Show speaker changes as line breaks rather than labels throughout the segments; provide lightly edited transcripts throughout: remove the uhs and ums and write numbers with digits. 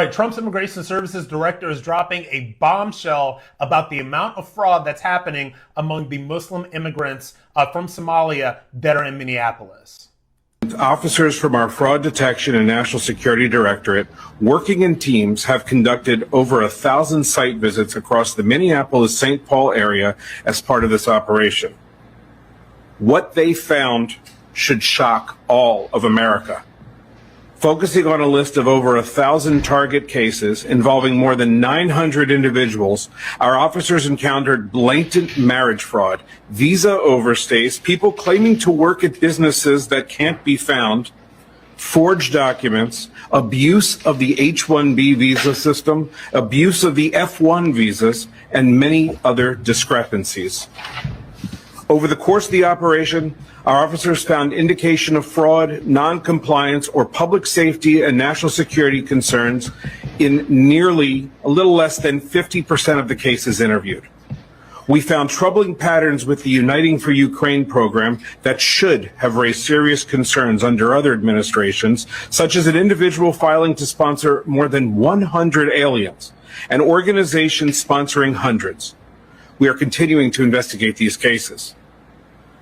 All right, Trump's Immigration Services Director is dropping a bombshell about the amount of fraud that's happening among the Muslim immigrants from Somalia that are in Minneapolis.
Officers from our Fraud Detection and National Security Directorate, working in teams, have conducted over 1,000 site visits across the Minneapolis-St. Paul area as part of this operation. What they found should shock all of America. Focusing on a list of over 1,000 target cases involving more than 900 individuals, our officers encountered blatant marriage fraud, visa overstays, people claiming to work at businesses that can't be found, forged documents, abuse of the H-1B visa system, abuse of the F-1 visas, and many other discrepancies. Over the course of the operation, our officers found indication of fraud, non-compliance, or public safety and national security concerns in nearly a little less than 50% of the cases interviewed. We found troubling patterns with the Uniting for Ukraine program that should have raised serious concerns under other administrations, such as an individual filing to sponsor more than 100 aliens, and organizations sponsoring hundreds. We are continuing to investigate these cases.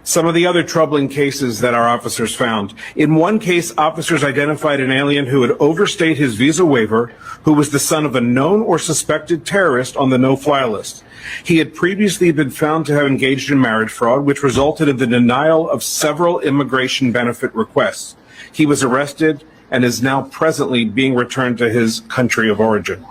Some of the other troubling cases that our officers found. In one case, officers identified an alien who had overstayed his visa waiver, who was the son of a known or suspected terrorist on the no-fly list. He had previously been found to have engaged in marriage fraud, which resulted in the denial of several immigration benefit requests. He was arrested and is now presently being returned to his country of origin.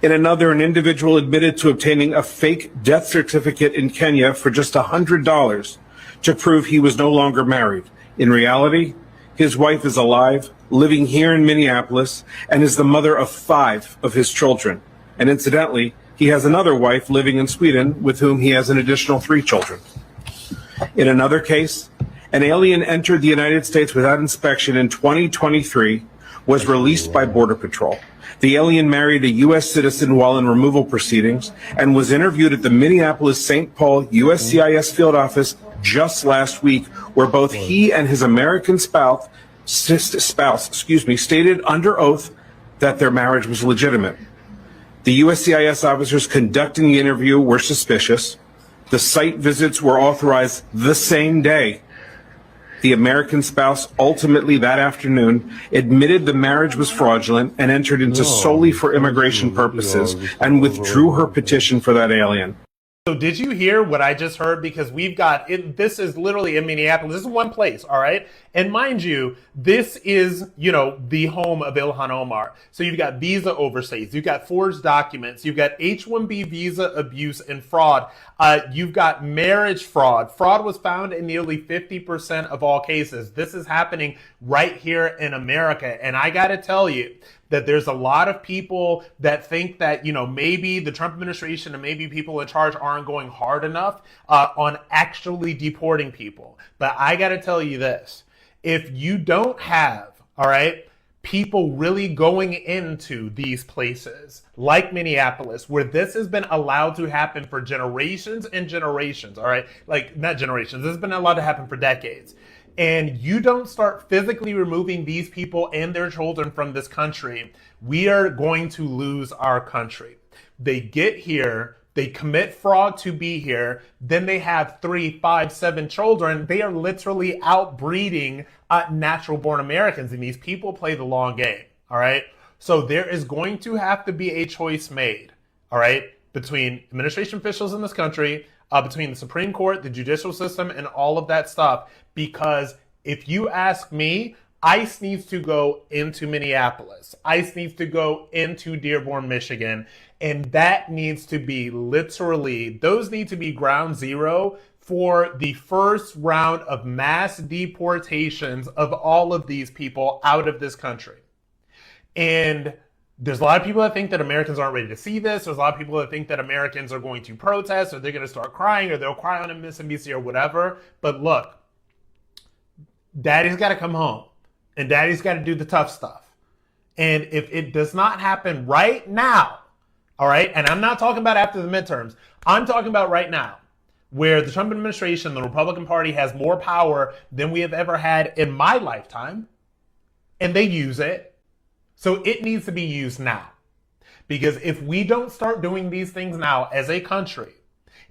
In another, an individual admitted to obtaining a fake death certificate in Kenya for just $100 to prove he was no longer married. In reality, his wife is alive, living here in Minneapolis, and is the mother of 5 of his children. And incidentally, he has another wife living in Sweden with whom he has an additional 3 children. In another case, an alien entered the United States without inspection in 2023, was released by Border Patrol. The alien married a U.S. citizen while in removal proceedings and was interviewed at the Minneapolis-St. Paul USCIS field office just last week, where both he and his American spouse, stated under oath that their marriage was legitimate. The USCIS officers conducting the interview were suspicious. The site visits were authorized the same day. The American spouse ultimately that afternoon admitted the marriage was fraudulent and entered into solely for immigration purposes and withdrew her petition for that alien.
So did you hear what I just heard? Because we've got it. This is literally in Minneapolis. This is one place, all right? And mind you, this is, the home of Ilhan Omar. So you've got visa overstays, you've got forged documents, you've got H-1B visa abuse and fraud. You've got marriage fraud. Fraud was found in nearly 50% of all cases. This is happening right here in America. And I got to tell you, that there's a lot of people that think that, maybe the Trump administration and maybe people in charge aren't going hard enough on actually deporting people. But I got to tell you this, if you don't have, all right, people really going into these places like Minneapolis, where this has been allowed to happen for generations and generations, all right, like not generations, this has been allowed to happen for decades. And you don't start physically removing these people and their children from this country, we are going to lose our country. They get here, they commit fraud to be here, then they have 3, 5, 7 children. They are literally outbreeding natural born Americans, and these people play the long game, all right? So there is going to have to be a choice made, all right, between administration officials in this country, between the Supreme Court, the judicial system, and all of that stuff. Because if you ask me, ICE needs to go into Minneapolis. ICE needs to go into Dearborn, Michigan. And that needs to be those need to be ground zero for the first round of mass deportations of all of these people out of this country. And there's a lot of people that think that Americans aren't ready to see this. There's a lot of people that think that Americans are going to protest, or they're going to start crying, or they'll cry on MSNBC or whatever. But look, Daddy's got to come home, and Daddy's got to do the tough stuff. And if it does not happen right now, all right, and I'm not talking about after the midterms, I'm talking about right now, where the Trump administration, the Republican Party, has more power than we have ever had in my lifetime, and they use it. So it needs to be used now. Because if we don't start doing these things now as a country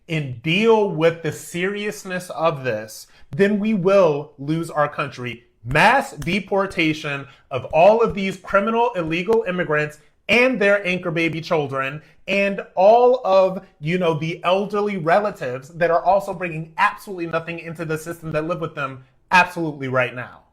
and deal with the seriousness of this, then we will lose our country. Mass deportation of all of these criminal illegal immigrants and their anchor baby children and all of, the elderly relatives that are also bringing absolutely nothing into the system that live with them absolutely right now.